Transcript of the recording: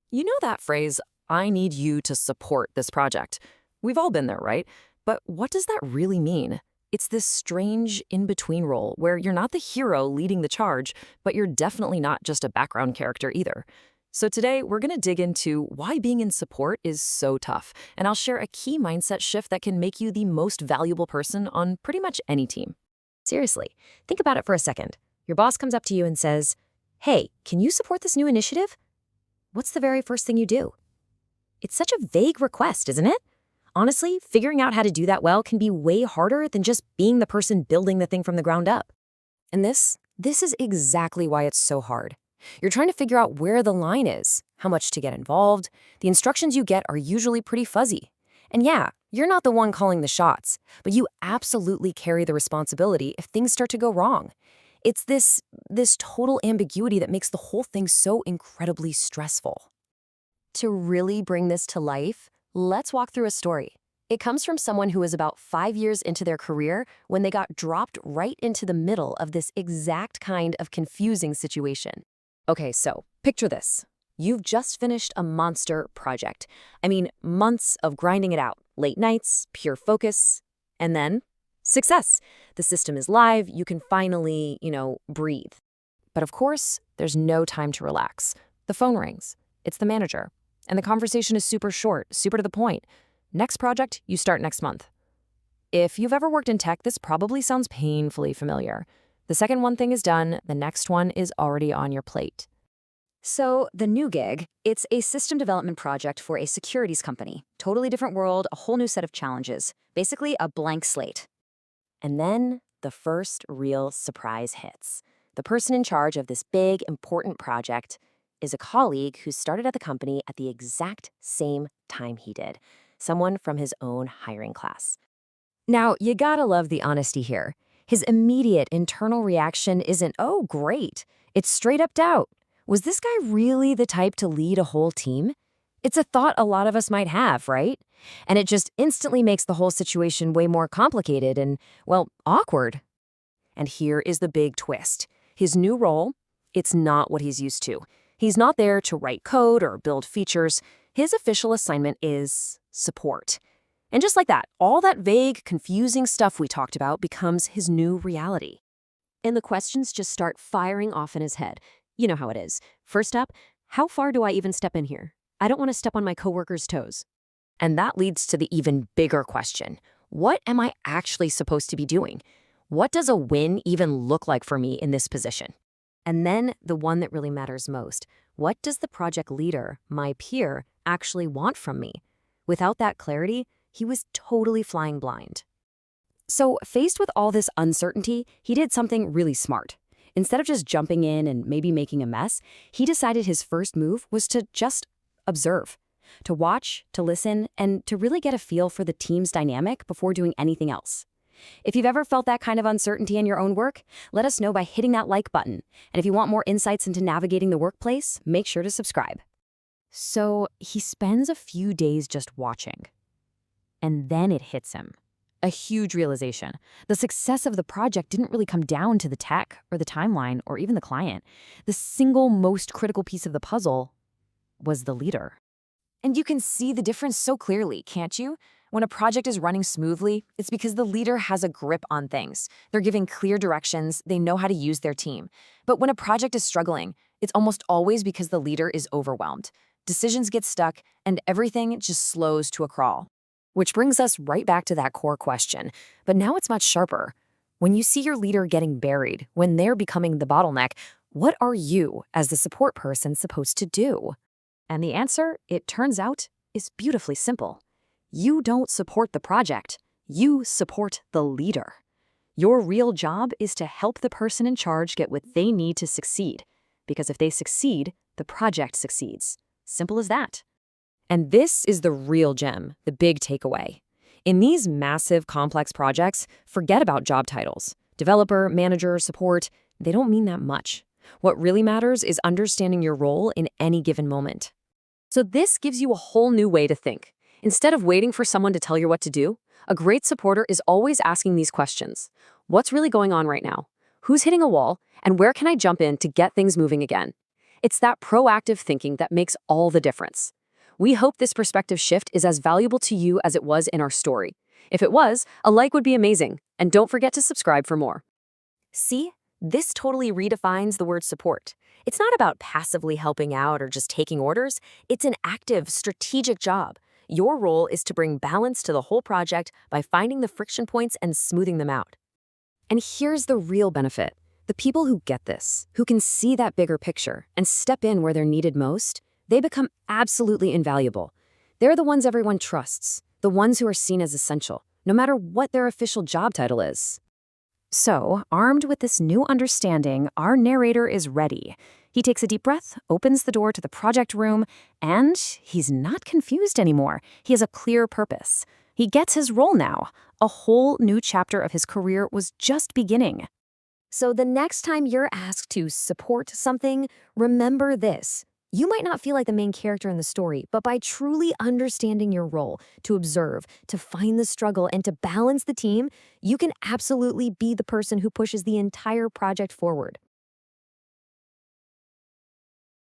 You know that phrase, I need you to support this project. We've all been there, right? But what does that really mean? It's this strange in-between role where you're not the hero leading the charge, but you're definitely not just a background character either. So today, we're going to dig into why being in support is so tough, and I'll share a key mindset shift that can make you the most valuable person on pretty much any team. Seriously, think about it for a second. Your boss comes up to you and says, "Hey, can you support this new initiative?" What's the very first thing you do? It's such a vague request, isn't it? Honestly, figuring out how to do that well can be way harder than just being the person building the thing from the ground up. And this is exactly why it's so hard. You're trying to figure out where the line is, how much to get involved. The instructions you get are usually pretty fuzzy. And yeah, you're not the one calling the shots, but you absolutely carry the responsibility if things start to go wrong. It's this total ambiguity that makes the whole thing so incredibly stressful. To really bring this to life, let's walk through a story. It comes from someone who was about 5 years into their career when they got dropped right into the middle of this exact kind of confusing situation. Okay, so picture this. You've just finished a monster project. I mean, months of grinding it out, late nights, pure focus, and then success. The system is live, you can finally, breathe. But of course, there's no time to relax. The phone rings. It's the manager. And the conversation is super short, super to the point. Next project, you start next month. If you've ever worked in tech, this probably sounds painfully familiar. The second one thing is done, the next one is already on your plate. So, the new gig, it's a system development project for a securities company. Totally different world, a whole new set of challenges. Basically, a blank slate. And then the first real surprise hits. The person in charge of this big, important project is a colleague who started at the company at the exact same time he did, someone from his own hiring class. Now, you gotta love the honesty here. His immediate internal reaction isn't, "Oh, great." It's straight up doubt. Was this guy really the type to lead a whole team? It's a thought a lot of us might have, right? And it just instantly makes the whole situation way more complicated and, well, awkward. And here is the big twist. His new role, it's not what he's used to. He's not there to write code or build features. His official assignment is support. And just like that, all that vague, confusing stuff we talked about becomes his new reality. And the questions just start firing off in his head. You know how it is. First up, how far do I even step in here? I don't want to step on my coworkers' toes. And that leads to the even bigger question. What am I actually supposed to be doing? What does a win even look like for me in this position? And then the one that really matters most. What does the project leader, my peer, actually want from me? Without that clarity, he was totally flying blind. So, faced with all this uncertainty, he did something really smart. Instead of just jumping in and maybe making a mess, he decided his first move was to just observe, to watch, to listen, and to really get a feel for the team's dynamic before doing anything else. If you've ever felt that kind of uncertainty in your own work, let us know by hitting that like button. And if you want more insights into navigating the workplace, make sure to subscribe. So he spends a few days just watching. And then it hits him. A huge realization. The success of the project didn't really come down to the tech or the timeline or even the client. The single most critical piece of the puzzle was the leader. And you can see the difference so clearly, can't you? When a project is running smoothly, it's because the leader has a grip on things. They're giving clear directions, they know how to use their team. But when a project is struggling, it's almost always because the leader is overwhelmed. Decisions get stuck, and everything just slows to a crawl. Which brings us right back to that core question. But now it's much sharper. When you see your leader getting buried, when they're becoming the bottleneck, what are you, as the support person, supposed to do? And the answer, it turns out, is beautifully simple. You don't support the project. You support the leader. Your real job is to help the person in charge get what they need to succeed. Because if they succeed, the project succeeds. Simple as that. And this is the real gem, the big takeaway. In these massive, complex projects, forget about job titles. Developer, manager, support, they don't mean that much. What really matters is understanding your role in any given moment. So this gives you a whole new way to think. Instead of waiting for someone to tell you what to do, a great supporter is always asking these questions. What's really going on right now? Who's hitting a wall? And where can I jump in to get things moving again? It's that proactive thinking that makes all the difference. We hope this perspective shift is as valuable to you as it was in our story. If it was, a like would be amazing, and don't forget to subscribe for more. See, this totally redefines the word support. It's not about passively helping out or just taking orders. It's an active, strategic job. Your role is to bring balance to the whole project by finding the friction points and smoothing them out. And here's the real benefit. The people who get this, who can see that bigger picture and step in where they're needed most, they become absolutely invaluable. They're the ones everyone trusts, the ones who are seen as essential, no matter what their official job title is. So, armed with this new understanding, our narrator is ready. He takes a deep breath, opens the door to the project room, and he's not confused anymore. He has a clear purpose. He gets his role now. A whole new chapter of his career was just beginning. So the next time you're asked to support something, remember this. You might not feel like the main character in the story, but by truly understanding your role, to observe, to find the struggle, and to balance the team, you can absolutely be the person who pushes the entire project forward.